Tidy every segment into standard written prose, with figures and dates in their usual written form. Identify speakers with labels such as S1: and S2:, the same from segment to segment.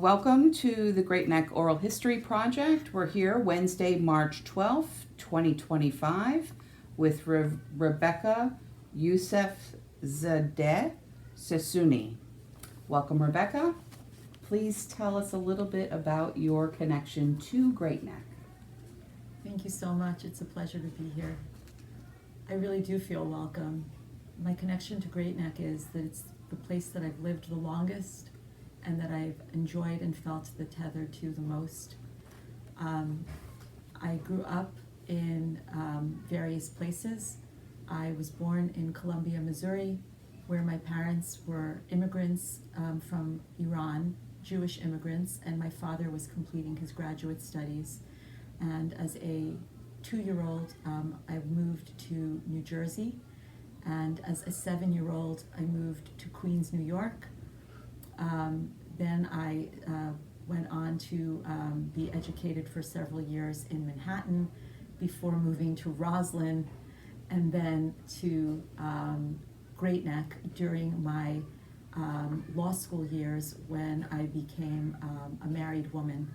S1: Welcome to the Great Neck Oral History Project. We're here Wednesday, March 12th, 2025 with Rebecca Youssef Zadeh Sassouni. Welcome, Rebecca. Please tell us a little bit about your connection to Great Neck.
S2: Thank you so much. It's a pleasure to be here. I really do feel welcome. My connection to Great Neck is that it's the place that I've lived the longest and that I've enjoyed and felt the tether to the most. I grew up in various places. I was born in Columbia, Missouri, where my parents were immigrants from Iran, Jewish immigrants, and my father was completing his graduate studies. And as a 2-year-old, I moved to New Jersey, and as a 7-year-old, I moved to Queens, New York. Then I went on to be educated for several years in Manhattan before moving to Roslyn and then to Great Neck during my law school years when I became a married woman.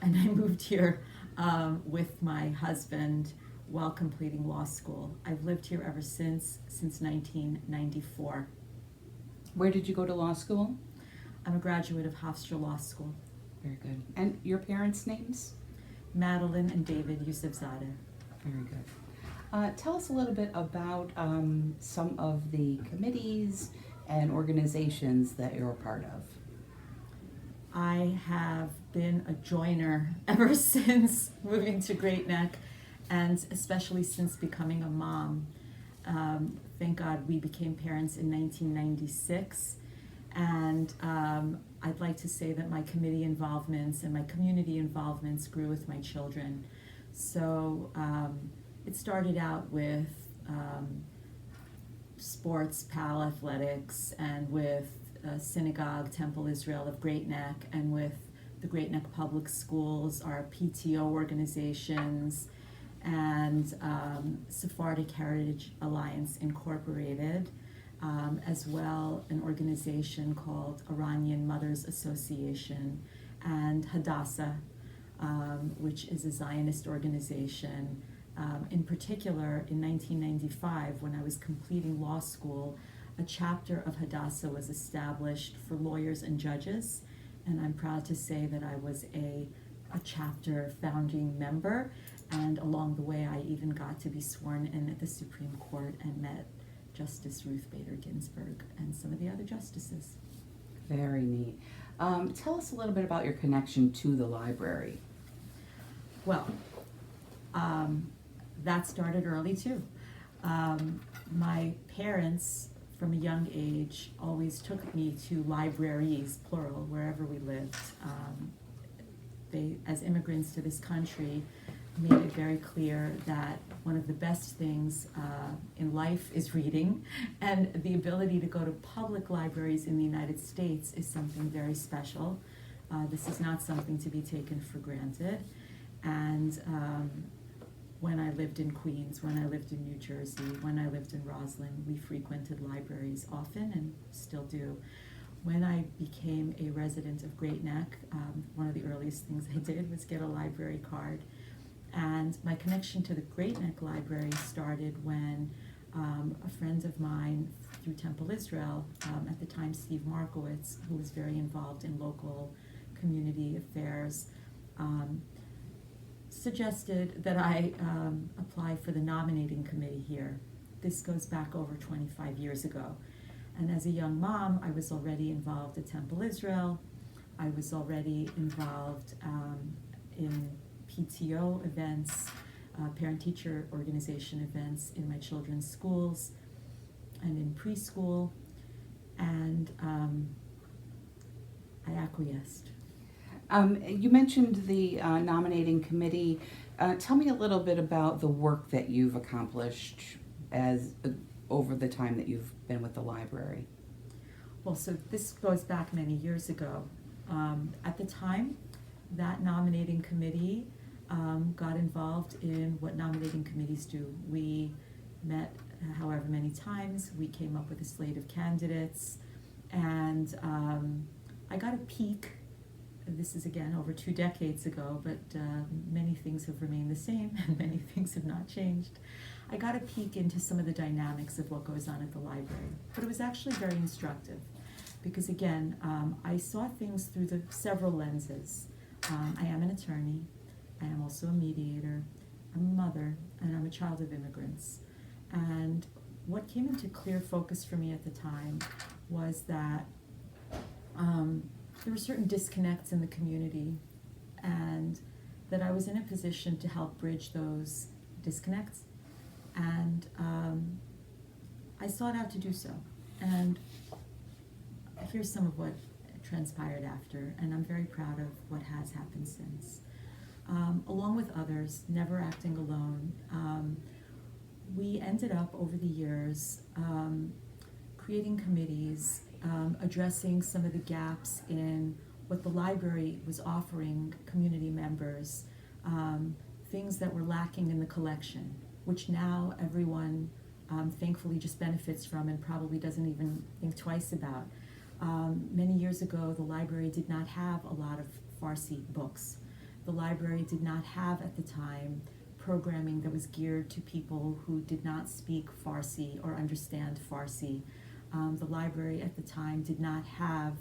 S2: And I moved here with my husband while completing law school. I've lived here ever since 1994.
S1: Where did you go to law school?
S2: I'm a graduate of Hofstra Law School.
S1: Very good. And your parents' names?
S2: Madeline and David Youssefzadeh.
S1: Very good. Tell us a little bit about some of the committees and organizations that you're a part of.
S2: I have been a joiner ever since moving to Great Neck, and especially since becoming a mom. Thank God we became parents in 1996. And I'd like to say that my committee involvements and my community involvements grew with my children. So it started out with sports, PAL athletics, and with Synagogue, Temple Israel of Great Neck, and with the Great Neck Public Schools, our PTO organizations, and Sephardic Heritage Alliance Incorporated. As well an organization called Iranian Mothers Association, and Hadassah, which is a Zionist organization. In particular, in 1995, when I was completing law school, a chapter of Hadassah was established for lawyers and judges, and I'm proud to say that I was a chapter founding member, and along the way I even got to be sworn in at the Supreme Court and met Justice Ruth Bader Ginsburg and some of the other justices.
S1: Very neat. Tell us a little bit about your connection to the library.
S2: Well, that started early too. My parents, from a young age, always took me to libraries, plural, wherever we lived. They, as immigrants to this country, made it very clear that one of the best things in life is reading, and the ability to go to public libraries in the United States is something very special. This is not something to be taken for granted. And when I lived in Queens, when I lived in New Jersey, when I lived in Roslyn, we frequented libraries often and still do. When I became a resident of Great Neck, one of the earliest things I did was get a library card. And my connection to the Great Neck Library started when a friend of mine through Temple Israel, at the time Steve Markowitz, who was very involved in local community affairs, suggested that I apply for the nominating committee here. This goes back over 25 years ago. And as a young mom, I was already involved at Temple Israel. I was already involved in PTO events, parent-teacher organization events in my children's schools and in preschool, and I acquiesced.
S1: You mentioned the nominating committee. Tell me a little bit about the work that you've accomplished as over the time that you've been with the library.
S2: Well, so this goes back many years ago. At the time, that nominating committee got involved in what nominating committees do. We met however many times, we came up with a slate of candidates, and I got a peek this is again over 2 decades ago, but many things have remained the same and many things have not changed. I got a peek into some of the dynamics of what goes on at the library, but it was actually very instructive because again, I saw things through the several lenses. I am an attorney, I am also a mediator, I'm a mother, and I'm a child of immigrants. And what came into clear focus for me at the time was that there were certain disconnects in the community, and that I was in a position to help bridge those disconnects. And I sought out to do so. And here's some of what transpired after, and I'm very proud of what has happened since. Along with others, never acting alone, we ended up over the years creating committees, addressing some of the gaps in what the library was offering community members, things that were lacking in the collection, which now everyone thankfully just benefits from and probably doesn't even think twice about. Many years ago, the library did not have a lot of Farsi books. The library did not have at the time programming that was geared to people who did not speak Farsi or understand Farsi. The library at the time did not have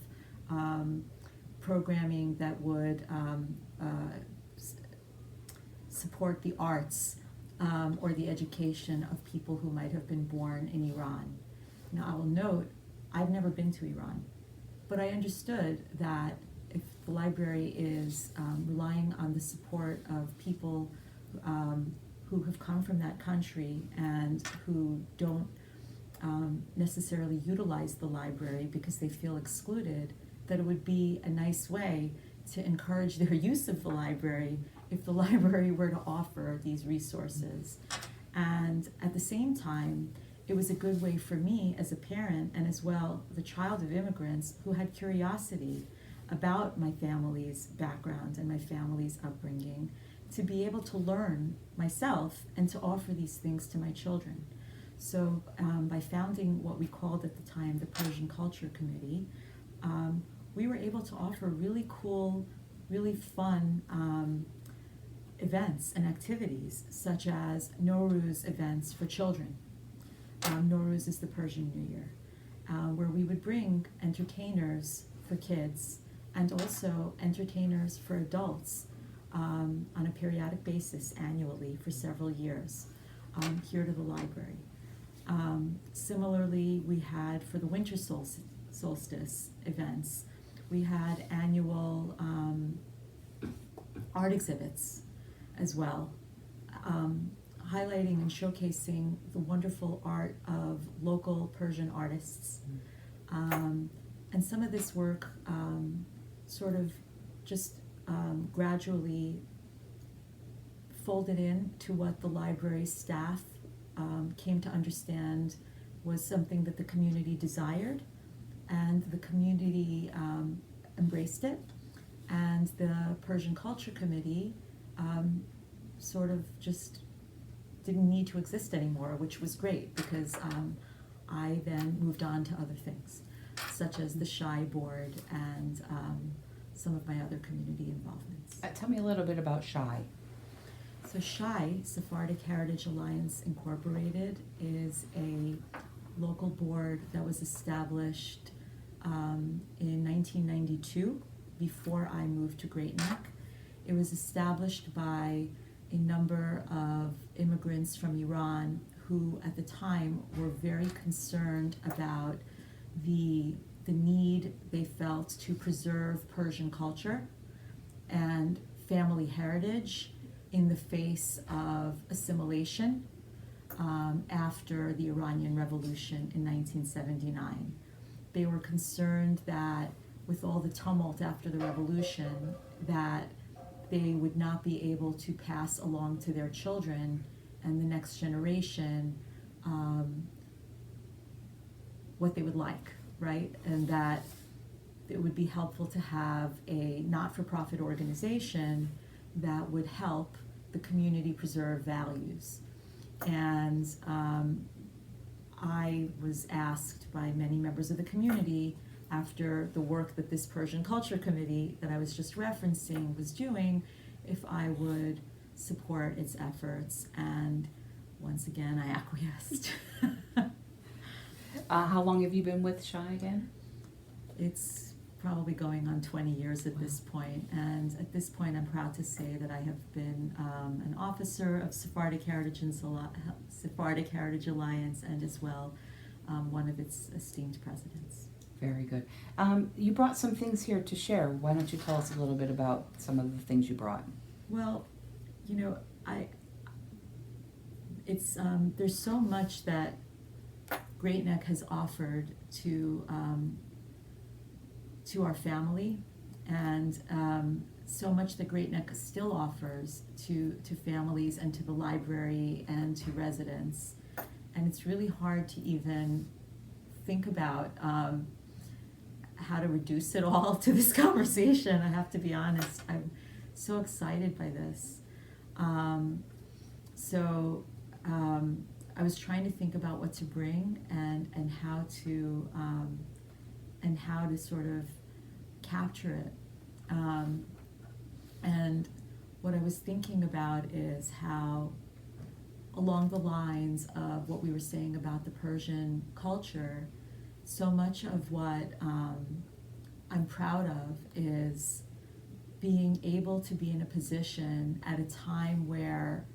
S2: programming that would support the arts or the education of people who might have been born in Iran. Now, I will note, I've never been to Iran, but I understood that if the library is relying on the support of people who have come from that country and who don't necessarily utilize the library because they feel excluded, that it would be a nice way to encourage their use of the library if the library were to offer these resources. And at the same time, it was a good way for me as a parent and as well the child of immigrants who had curiosity about my family's background and my family's upbringing to be able to learn myself and to offer these things to my children. So by founding what we called at the time the Persian Culture Committee, we were able to offer really cool, really fun events and activities such as Nowruz events for children. Nowruz is the Persian New Year, where we would bring entertainers for kids and also entertainers for adults on a periodic basis annually for several years here to the library. Similarly, we had for the winter solstice events, we had annual art exhibits as well, highlighting and showcasing the wonderful art of local Persian artists. And some of this work sort of just gradually folded in to what the library staff came to understand was something that the community desired, and the community embraced it, and the Persian Culture Committee sort of just didn't need to exist anymore, which was great because I then moved on to other things, such as the SHI board and some of my other community involvements.
S1: Tell me a little bit about SHI.
S2: So SHI, Sephardic Heritage Alliance Incorporated, is a local board that was established in 1992, before I moved to Great Neck. It was established by a number of immigrants from Iran who at the time were very concerned about the need they felt to preserve Persian culture and family heritage in the face of assimilation after the Iranian Revolution in 1979. They were concerned that with all the tumult after the revolution, that they would not be able to pass along to their children and the next generation what they would like, right? And that it would be helpful to have a not-for-profit organization that would help the community preserve values. And I was asked by many members of the community after the work that this Persian Culture Committee that I was just referencing was doing, if I would support its efforts. And once again, I acquiesced.
S1: How long have you been with Shy again?
S2: It's probably going on 20 years at this point, and at this point I'm proud to say that I have been an officer of Sephardic Heritage Alliance, and as well one of its esteemed presidents.
S1: Very good. You brought some things here to share. Why don't you tell us a little bit about some of the things you brought?
S2: Well, you know, there's so much that Great Neck has offered to our family, and so much that Great Neck still offers to families and to the library and to residents. And it's really hard to even think about how to reduce it all to this conversation. I have to be honest. I'm so excited by this. I was trying to think about what to bring and how to sort of capture it. And what I was thinking about is how, along the lines of what we were saying about the Persian culture, so much of what I'm proud of is being able to be in a position at a time where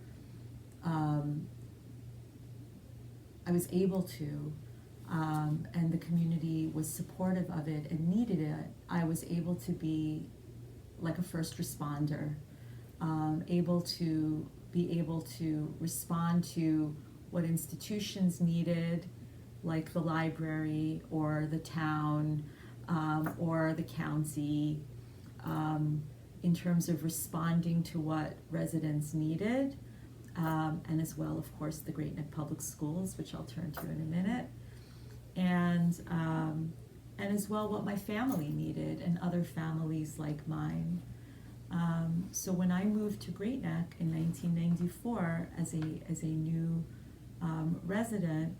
S2: I was able to, and the community was supportive of it and needed it. I was able to be like a first responder, able to respond to what institutions needed, like the library or the town or the county, in terms of responding to what residents needed, and as well, of course, the Great Neck Public Schools, which I'll turn to in a minute, and as well what my family needed and other families like mine. So when I moved to Great Neck in 1994 as a new resident,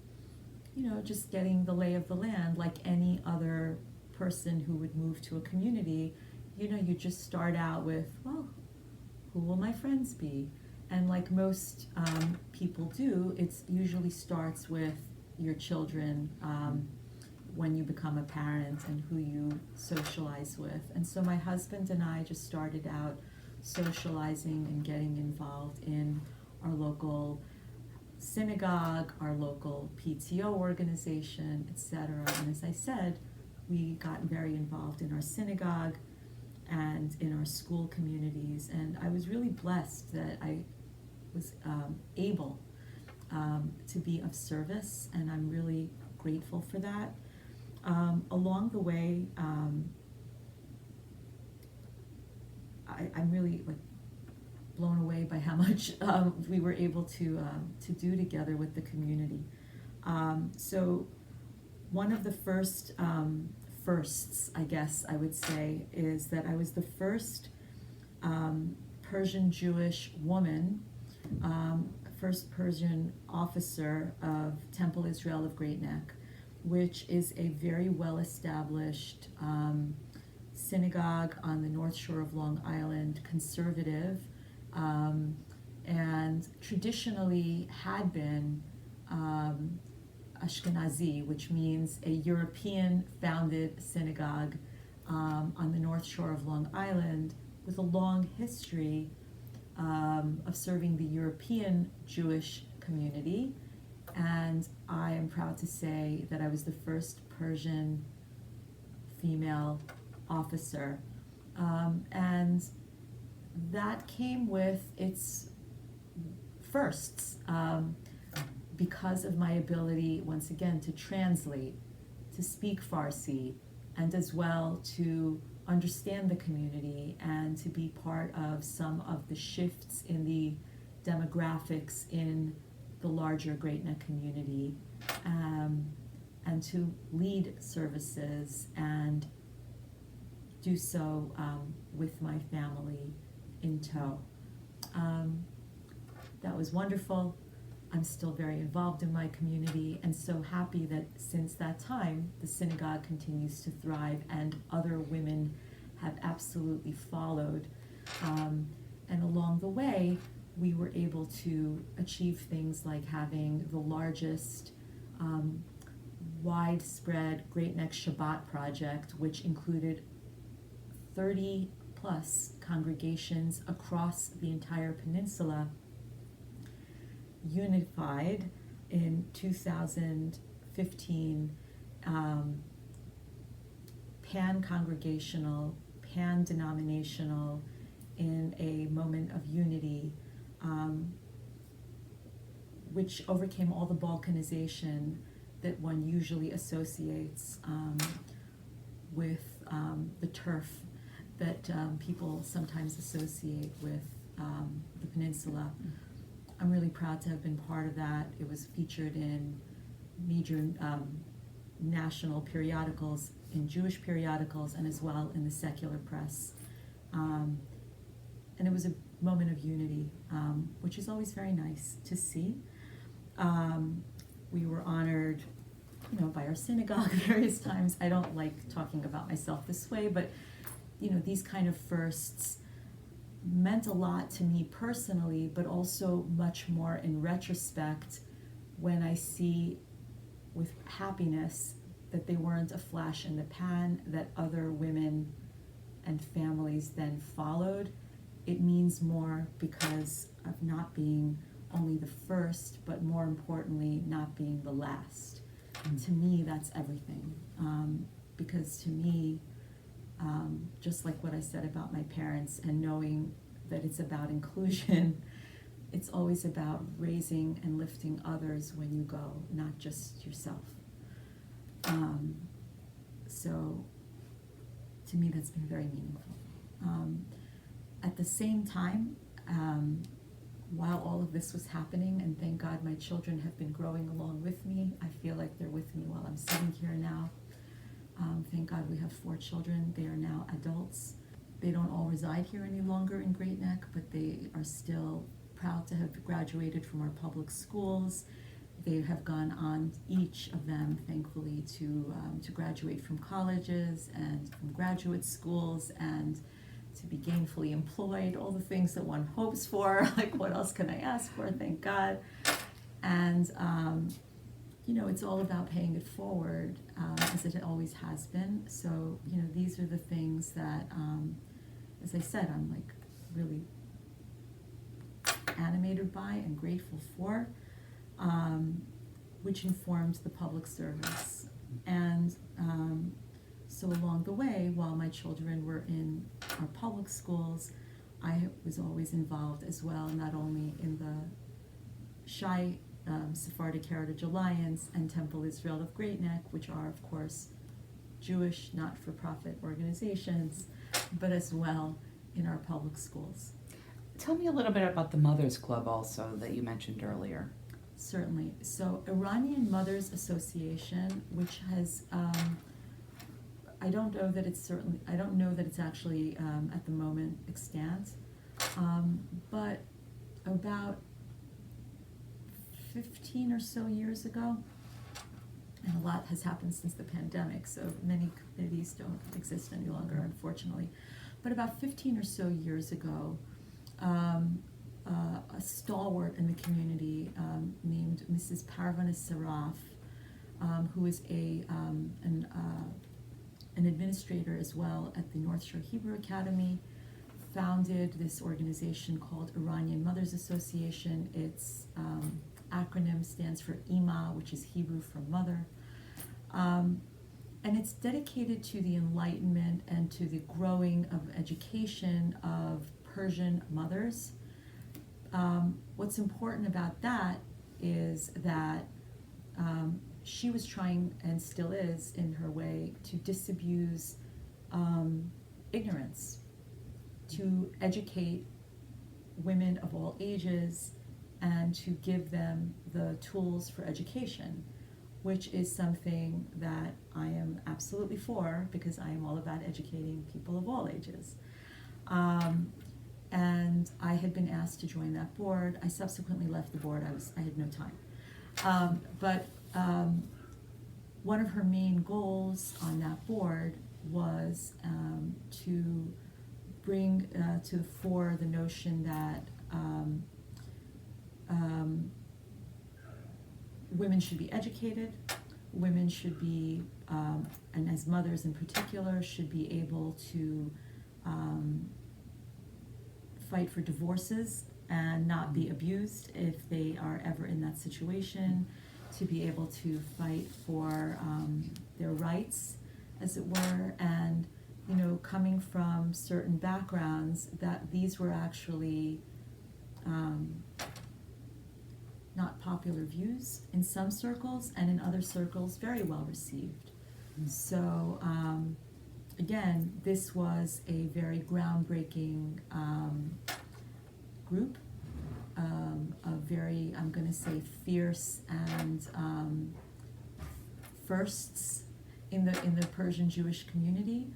S2: you know, just getting the lay of the land like any other person who would move to a community, you know, you just start out with, well, who will my friends be? And like most people do, it usually starts with your children when you become a parent and who you socialize with. And so my husband and I just started out socializing and getting involved in our local synagogue, our local PTO organization, etc. And as I said, we got very involved in our synagogue and in our school communities. And I was really blessed that I was able to be of service, and I'm really grateful for that. Along the way, I'm really like blown away by how much we were able to do together with the community. So one of the firsts, I guess I would say, is that I was the first Persian Jewish woman, first Persian officer of Temple Israel of Great Neck, which is a very well-established synagogue on the North Shore of Long Island, conservative, and traditionally had been Ashkenazi, which means a European-founded synagogue on the North Shore of Long Island, with a long history of serving the European Jewish community. And I am proud to say that I was the first Persian female officer. And that came with its firsts, because of my ability, once again, to translate, to speak Farsi, and as well to understand the community and to be part of some of the shifts in the demographics in the larger Great Neck community, and to lead services and do so with my family in tow. That was wonderful. I'm still very involved in my community, and so happy that since that time, the synagogue continues to thrive and other women have absolutely followed. And along the way, we were able to achieve things like having the largest widespread Great Neck Shabbat project, which included 30 plus congregations across the entire peninsula, unified in 2015, pan-congregational, pan-denominational, in a moment of unity, which overcame all the balkanization that one usually associates with the turf that people sometimes associate with the peninsula. I'm really proud to have been part of that. It was featured in major national periodicals, in Jewish periodicals, and as well in the secular press. And it was a moment of unity, which is always very nice to see. We were honored, by our synagogue various times. I don't like talking about myself this way, but these kind of firsts meant a lot to me personally, but also much more in retrospect when I see with happiness that they weren't a flash in the pan, that other women and families then followed. It means more because of not being only the first, but more importantly, not being the last. To me, that's everything. Because to me, just like what I said about my parents and knowing that it's about inclusion, it's always about raising and lifting others when you go, not just yourself. So to me, that's been very meaningful. At the same time, while all of this was happening, and thank God my children have been growing along with me, I feel like they're with me while I'm sitting here now. Thank God we have 4 children. They are now adults. They don't all reside here any longer in Great Neck, but they are still proud to have graduated from our public schools. They have gone on, each of them, thankfully, to graduate from colleges and from graduate schools and to be gainfully employed, all the things that one hopes for. Like, what else can I ask for? Thank God. And, it's all about paying it forward, as it always has been. So, these are the things that, as I said, I'm like really animated by and grateful for, which informed the public service. And so along the way, while my children were in our public schools, I was always involved as well, not only in the Shai Sephardic Heritage Alliance and Temple Israel of Great Neck, which are, of course, Jewish not-for-profit organizations, but as well in our public schools.
S1: Tell me a little bit about the Mothers Club also that you mentioned earlier.
S2: Certainly. So Iranian Mothers Association, which has, I don't know that it's actually at the moment extant, but about 15 or so years ago, and a lot has happened since the pandemic, so many committees don't exist any longer, unfortunately. But about 15 or so years ago, a stalwart in the community named Mrs. Parvana Saraf, who is an administrator as well at the North Shore Hebrew Academy, founded this organization called Iranian Mothers Association. Its acronym stands for IMA, which is Hebrew for mother. And it's dedicated to the enlightenment and to the growing of education of Persian mothers. What's important about that is that she was trying, and still is in her way, to disabuse ignorance, to educate women of all ages, and to give them the tools for education, which is something that I am absolutely for, because I am all about educating people of all ages. And I had been asked to join that board. I subsequently left the board. I had no time. But one of her main goals on that board was to bring to the fore the notion that women should be educated, women should be, and as mothers in particular, should be able to fight for divorces and not be abused if they are ever in that situation, to be able to fight for their rights, as it were, and coming from certain backgrounds, that these were actually not popular views in some circles, and in other circles very well received. So again, this was a very groundbreaking group of very, I'm going to say, fierce and firsts in the Persian Jewish community,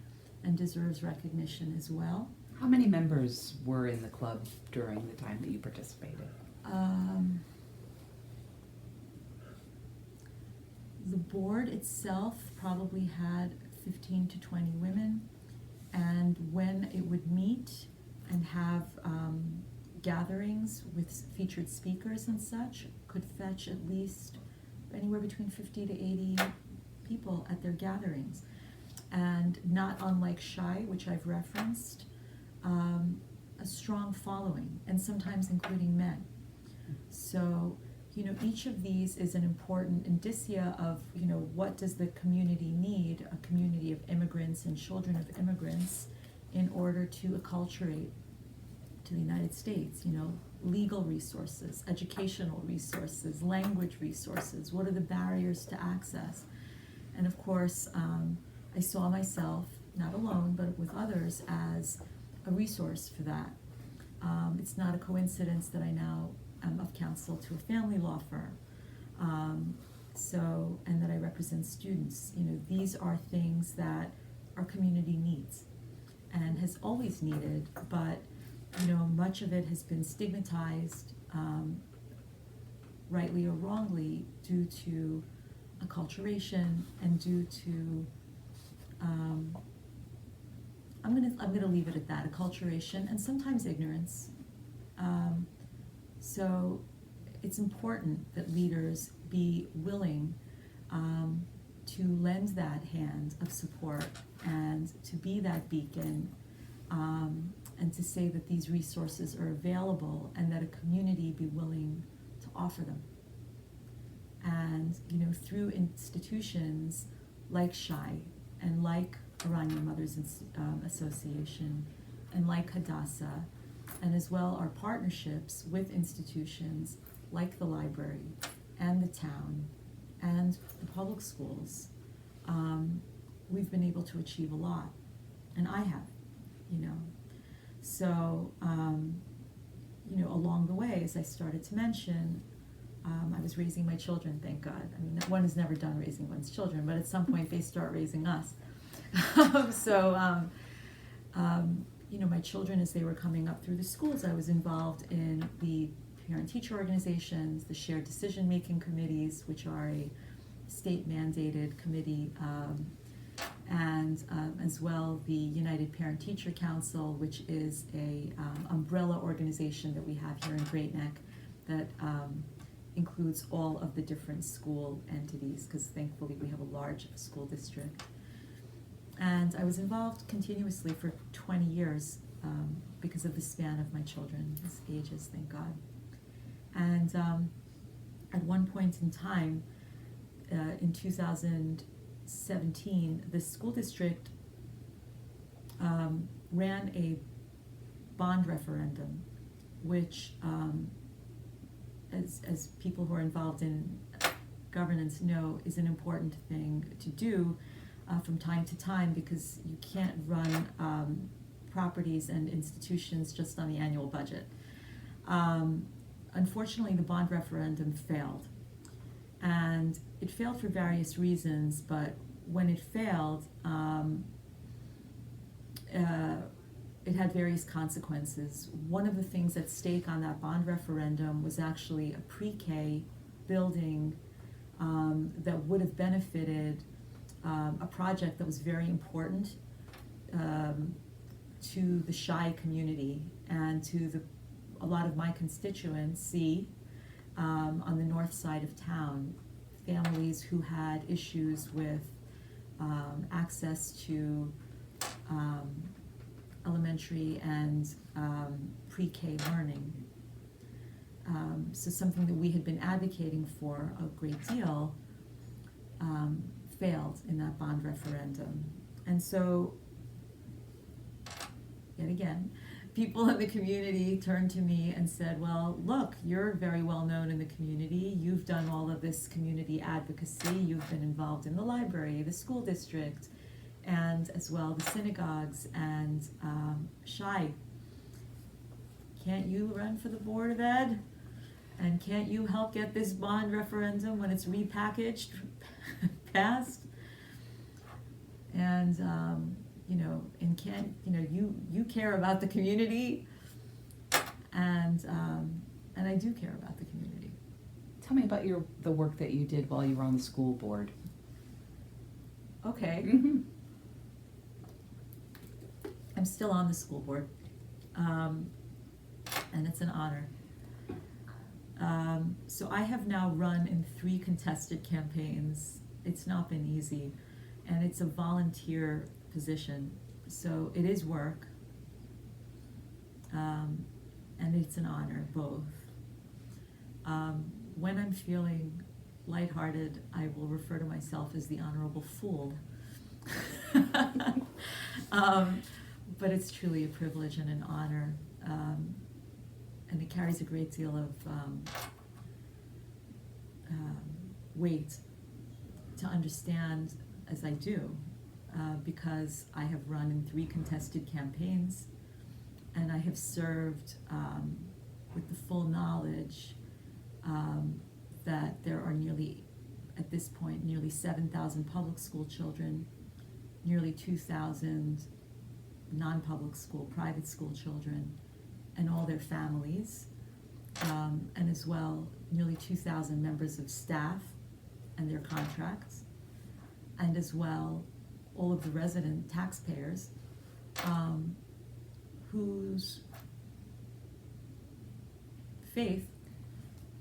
S2: and deserves recognition as well.
S1: How many members were in the club during the time that you participated?
S2: The board itself probably had 15 to 20 women, and when it would meet and have gatherings with featured speakers and such, could fetch at least anywhere between 50 to 80 people at their gatherings. And not unlike Shai, which I've referenced, a strong following, and sometimes including men. So, each of these is an important indicia of, what does the community need, a community of immigrants and children of immigrants, in order to acculturate to the United States, legal resources, educational resources, language resources, what are the barriers to access? And of course, I saw myself, not alone, but with others, as a resource for that. It's not a coincidence that I now am of counsel to a family law firm, and that I represent students. These are things that our community needs and has always needed, but much of it has been stigmatized, rightly or wrongly, due to acculturation and due to I'm gonna leave it at that, acculturation and sometimes ignorance. So it's important that leaders be willing to lend that hand of support and to be that beacon, and to say that these resources are available and that a community be willing to offer them. And through institutions like Shai and like Iranian Mothers Association and like Hadassah, and as well our partnerships with institutions like the library and the town and the public schools, we've been able to achieve a lot, and I have, So, along the way, as I started to mention, I was raising my children, thank God. I mean, one is never done raising one's children, but at some point they start raising us. My children, as they were coming up through the schools, I was involved in the parent-teacher organizations, the shared decision-making committees, which are a state-mandated committee, and as well the United Parent-Teacher Council, which is a umbrella organization that we have here in Great Neck that includes all of the different school entities, because thankfully we have a large school district. And I was involved continuously for 20 years because of the span of my children's ages, thank God. And at one point in time, in 2017, the school district ran a bond referendum, which, as people who are involved in governance know, is an important thing to do from time to time, because you can't run properties and institutions just on the annual budget. Unfortunately, the bond referendum failed. And it failed for various reasons, but when it failed, it had various consequences. One of the things at stake on that bond referendum was actually a pre-K building that would have benefited a project that was very important to the Shy community and to a lot of my constituency on the north side of town, families who had issues with access to elementary and pre-K learning. So something that we had been advocating for a great deal failed in that bond referendum. And so, yet again, people in the community turned to me and said, well, look, you're very well known in the community. You've done all of this community advocacy. You've been involved in the library, the school district, and as well the synagogues and Shy. Can't you run for the Board of Ed? And can't you help get this bond referendum when it's repackaged, passed? And and can't you care about the community, and I do care about the community.
S1: Tell me about the work that you did while you were on the school board.
S2: Okay.
S1: Mm-hmm.
S2: I'm still on the school board, and it's an honor. So I have now run in 3 contested campaigns. It's not been easy, and it's a volunteer position, so it is work, and it's an honor, both. When I'm feeling lighthearted, I will refer to myself as the Honorable Fool. But it's truly a privilege and an honor, and it carries a great deal of weight to understand as I do, because I have run in 3 contested campaigns, and I have served with the full knowledge that there are at this point, nearly 7,000 public school children, nearly 2,000 non-public school, private school children, and all their families, and as well, nearly 2,000 members of staff and their contracts, and as well, all of the resident taxpayers whose faith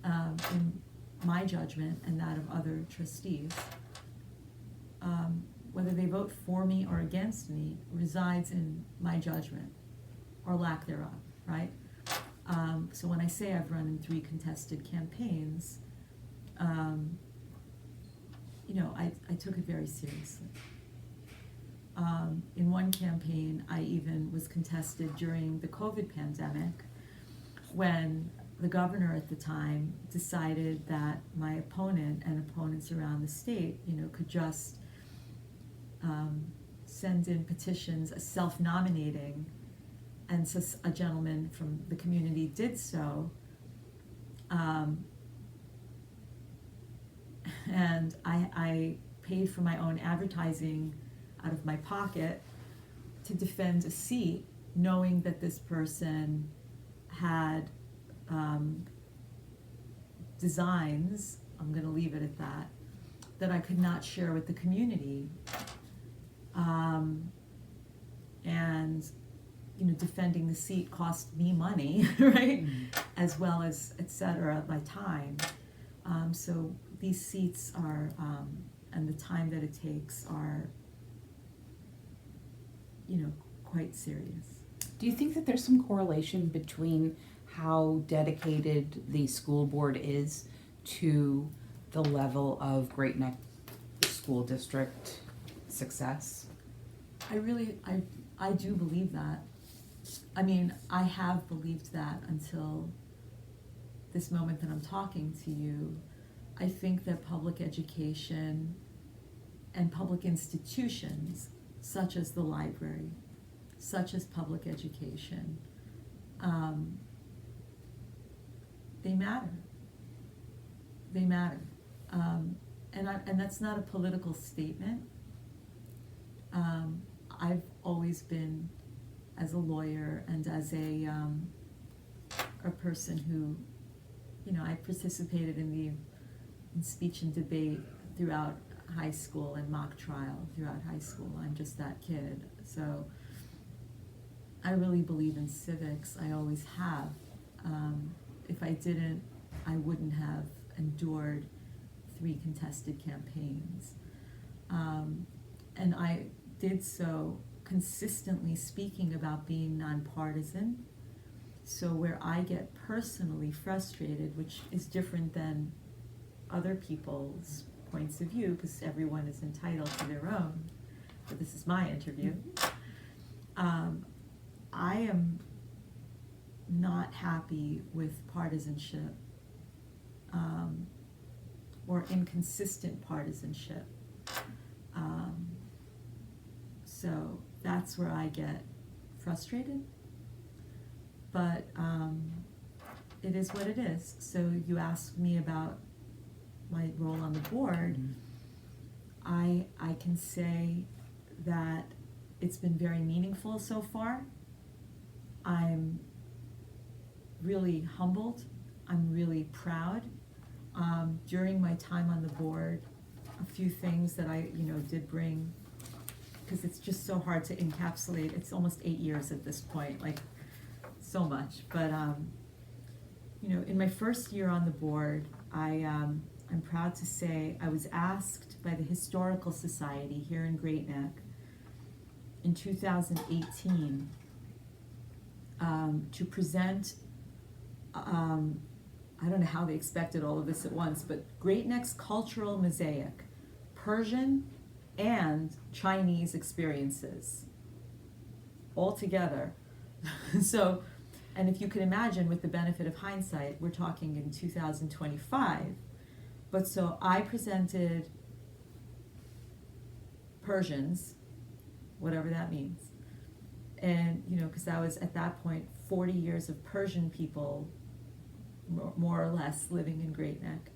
S2: in my judgment and that of other trustees, whether they vote for me or against me, resides in my judgment or lack thereof, right? So when I say I've run in 3 contested campaigns, I took it very seriously. In one campaign, I even was contested during the COVID pandemic, when the governor at the time decided that my opponent and opponents around the state, could just send in petitions, self-nominating, and so a gentleman from the community did so, and I paid for my own advertising out of my pocket to defend a seat, knowing that this person had designs, I'm going to leave it at that I could not share with the community. And defending the seat cost me money, right?
S1: Mm-hmm.
S2: As well as, et cetera, my time. So these seats are, and the time that it takes are, quite serious.
S1: Do you think that there's some correlation between how dedicated the school board is to the level of Great Neck School District success?
S2: I do believe that. I mean, I have believed that until this moment that I'm talking to you. I think that public education and public institutions, such as the library, such as public education, they matter. They matter. And that's not a political statement. I've always been as a lawyer and as a person who, I participated in speech and debate throughout high school and mock trial throughout high school. I'm just that kid. So I really believe in civics. I always have. If I didn't, I wouldn't have endured 3 contested campaigns. And I did so consistently speaking about being nonpartisan. So where I get personally frustrated, which is different than other people's points of view, because everyone is entitled to their own, but this is my interview, I am not happy with partisanship, or inconsistent partisanship. So that's where I get frustrated. But it is what it is. So you asked me about my role on the board. I can say that it's been very meaningful so far. I'm really humbled. I'm really proud. During my time on the board, a few things that I, did bring, because it's just so hard to encapsulate. It's almost 8 years at this point, like so much. But in my first year on the board, I'm proud to say I was asked by the Historical Society here in Great Neck in 2018 to present, I don't know how they expected all of this at once, but Great Neck's cultural mosaic, Persian and Chinese experiences all together. So, and if you can imagine, with the benefit of hindsight, we're talking in 2025. But so I presented Persians, whatever that means. And, because that was at that point 40 years of Persian people, more or less, living in Great Neck.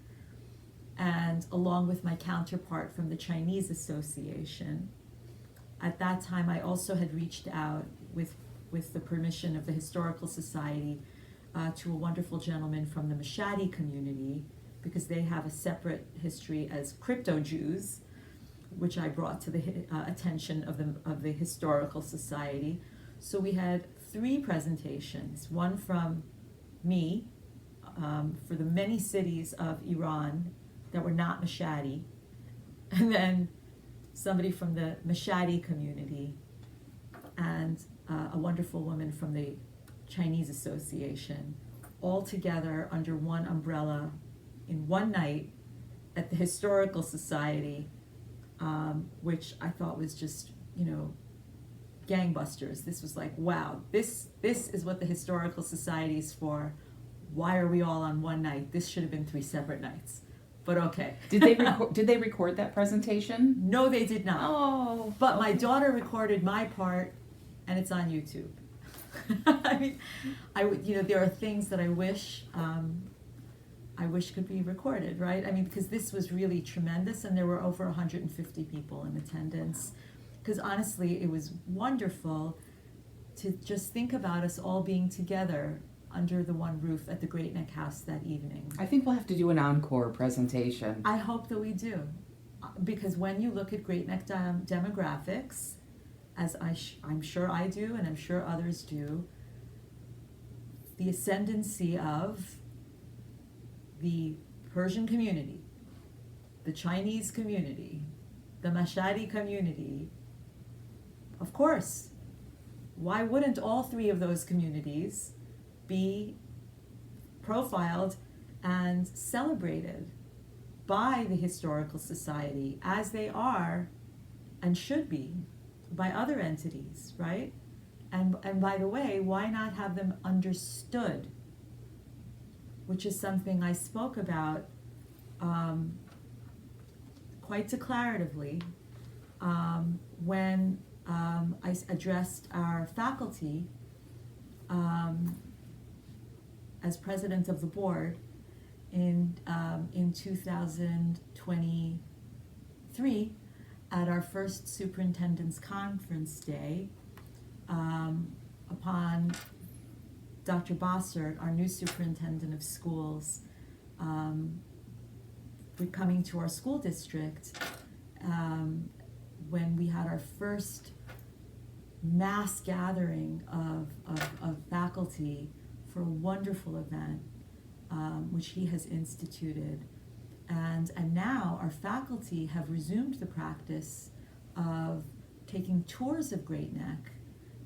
S2: And along with my counterpart from the Chinese Association. At that time, I also had reached out with the permission of the Historical Society to a wonderful gentleman from the Mashadi community, because they have a separate history as crypto-Jews, which I brought to the attention of the Historical Society. So we had 3 presentations, one from me for the many cities of Iran that were not Mashadi, and then somebody from the Mashadi community, and a wonderful woman from the Chinese Association, all together under one umbrella in one night at the Historical Society, which I thought was just, gangbusters. This was like, wow, this is what the Historical Society is for. Why are we all on one night? This should have been 3 separate nights. But okay.
S1: Did they record that presentation?
S2: No, they did not.
S1: Oh.
S2: But my daughter recorded my part, and it's on YouTube. I mean, there are things that I wish could be recorded, right? I mean, because this was really tremendous, and there were over 150 people in attendance. Because honestly, it was wonderful to just think about us all being together under the one roof at the Great Neck House that evening.
S1: I think we'll have to do an encore presentation.
S2: I hope that we do. Because when you look at Great Neck demographics, as I'm sure I do, and I'm sure others do, the ascendancy of the Persian community, the Chinese community, the Mashadi community, of course, why wouldn't all 3 of those communities be profiled and celebrated by the Historical Society as they are and should be by other entities, right? And by the way, why not have them understood, which is something I spoke about quite declaratively when I addressed our faculty as president of the board in 2023 at our first superintendent's conference day. upon Dr. Bossert, our new superintendent of schools, coming to our school district, when we had our first mass gathering of faculty for a wonderful event, which he has instituted. And now our faculty have resumed the practice of taking tours of Great Neck,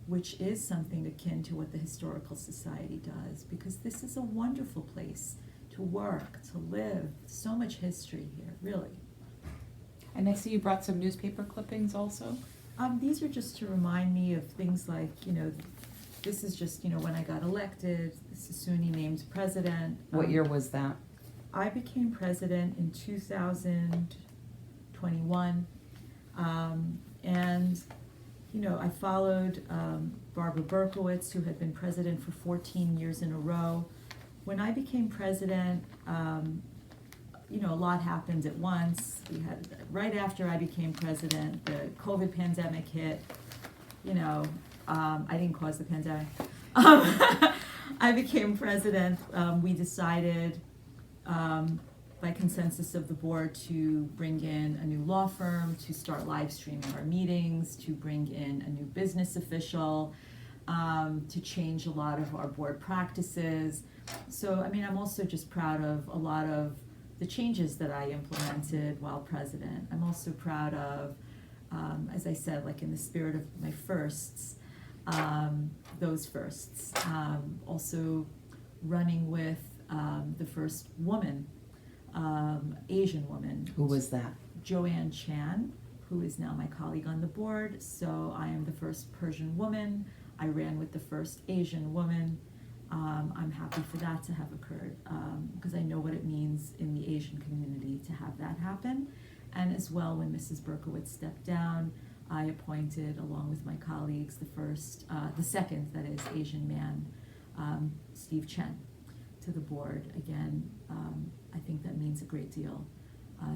S2: which is something akin to what the Historical Society does, because this is a wonderful place to work, to live. So much history here, really.
S1: And I see you brought some newspaper clippings also.
S2: These are just to remind me of things like, this is just, when I got elected, Sassouni named president.
S1: What year was that?
S2: I became president in 2021. And, I followed Barbara Berkowitz, who had been president for 14 years in a row. When I became president, a lot happened at once. Right after I became president, the COVID pandemic hit. I didn't cause the pandemic. I became president. We decided, by consensus of the board, to bring in a new law firm, to start live streaming our meetings, to bring in a new business official, to change a lot of our board practices. So, I'm also just proud of a lot of the changes that I implemented while president. I'm also proud of, as I said, like in the spirit of my firsts, those firsts. Also running with the first woman, Asian woman.
S1: Who was that?
S2: Joanne Chan, who is now my colleague on the board. So I am the first Persian woman. I ran with the first Asian woman. I'm happy for that to have occurred, because I know what it means in the Asian community to have that happen. And as well, when Mrs. Berkowitz stepped down, I appointed, along with my colleagues, the second, that is, Asian man, Steve Chen, to the board. Again, I think that means a great deal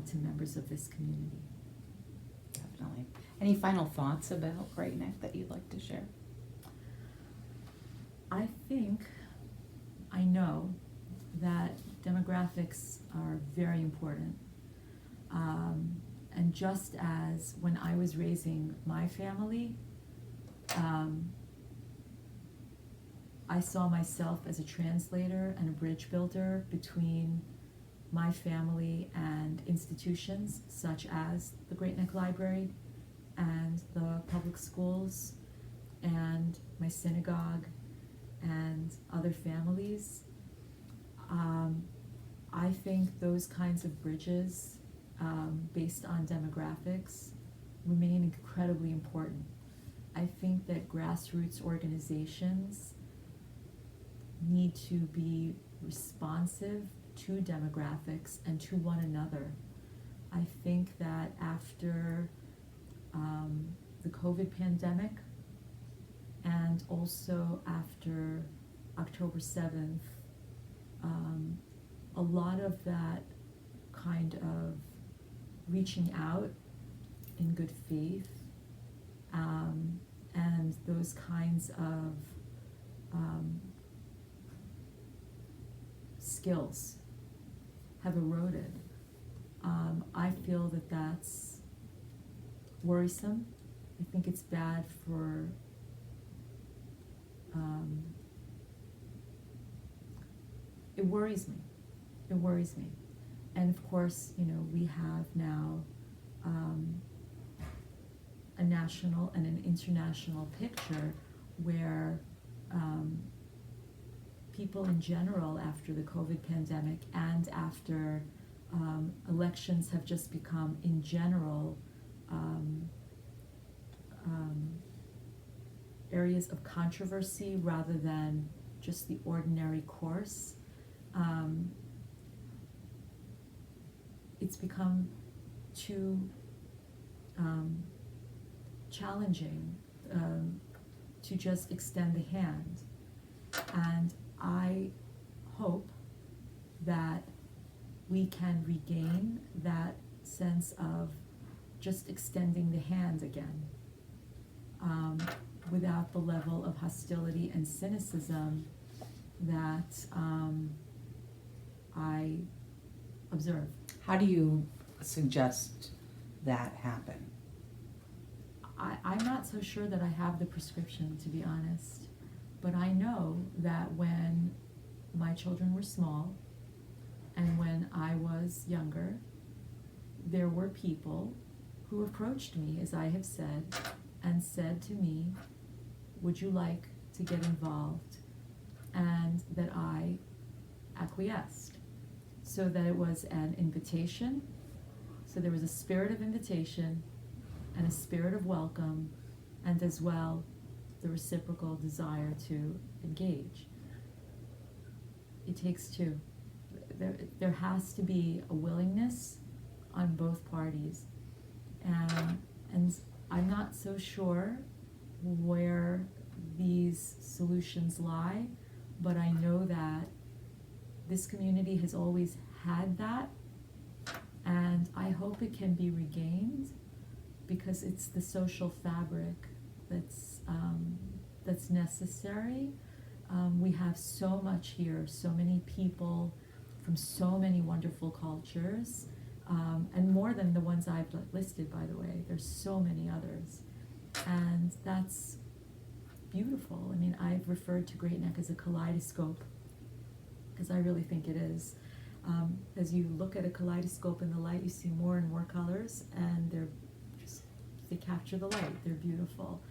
S2: to members of this community.
S1: Definitely. Any final thoughts about Great Neck that you'd like to share?
S2: I know that demographics are very important. And just as when I was raising my family, I saw myself as a translator and a bridge builder between my family and institutions such as the Great Neck Library and the public schools and my synagogue and other families. I think those kinds of bridges, based on demographics, remain incredibly important. I think that grassroots organizations need to be responsive to demographics and to one another. I think that after the COVID pandemic, and also after October 7th, a lot of that kind of reaching out in good faith, and those kinds of skills have eroded. I feel that that's worrisome. I think it's bad for it worries me. It worries me. And of course, we have now a national and an international picture where people in general, after the COVID pandemic and after elections have just become, in general, areas of controversy rather than just the ordinary course. It's become too challenging to just extend the hand. And I hope that we can regain that sense of just extending the hand again. without the level of hostility and cynicism that I observe.
S1: How do you suggest that happen?
S2: I'm not so sure that I have the prescription, to be honest, but I know that when my children were small and when I was younger, there were people who approached me, as I have said, and said to me, would you like to get involved? And that I acquiesced. So that it was an invitation, so there was a spirit of invitation and a spirit of welcome, and as well the reciprocal desire to engage. It takes two. There has to be a willingness on both parties, and I'm not so sure where these solutions lie, but I know that this community has always had that, and I hope it can be regained, because it's the social fabric that's necessary. We have so much here, so many people from so many wonderful cultures, and more than the ones I've listed, by the way. There's so many others, and that's beautiful. I mean, I've referred to Great Neck as a kaleidoscope, because I really think it is. As you look at a kaleidoscope in the light, you see more and more colors, and they capture the light. They're beautiful.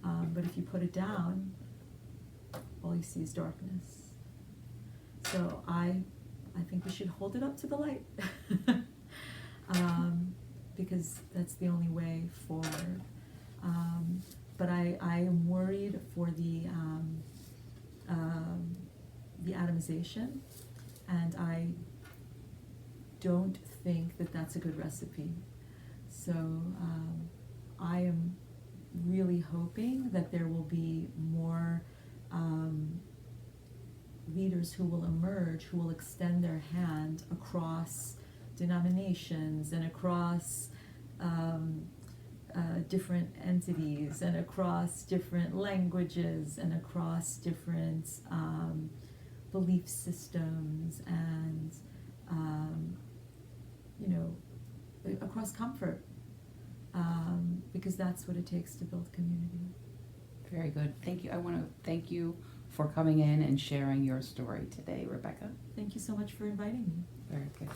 S2: But if you put it down, all you see is darkness. So I think we should hold it up to the light, because that's the only way forward. But I am worried for the atomization, and I don't think that that's a good recipe. So I am really hoping that there will be more leaders who will emerge, who will extend their hand across denominations and across different entities and across different languages and across different belief systems and across comfort, because that's what it takes to build community.
S1: Very good. Thank you. I want to thank you for coming in and sharing your story today, Rebecca.
S2: Thank you so much for inviting me.
S1: Very good.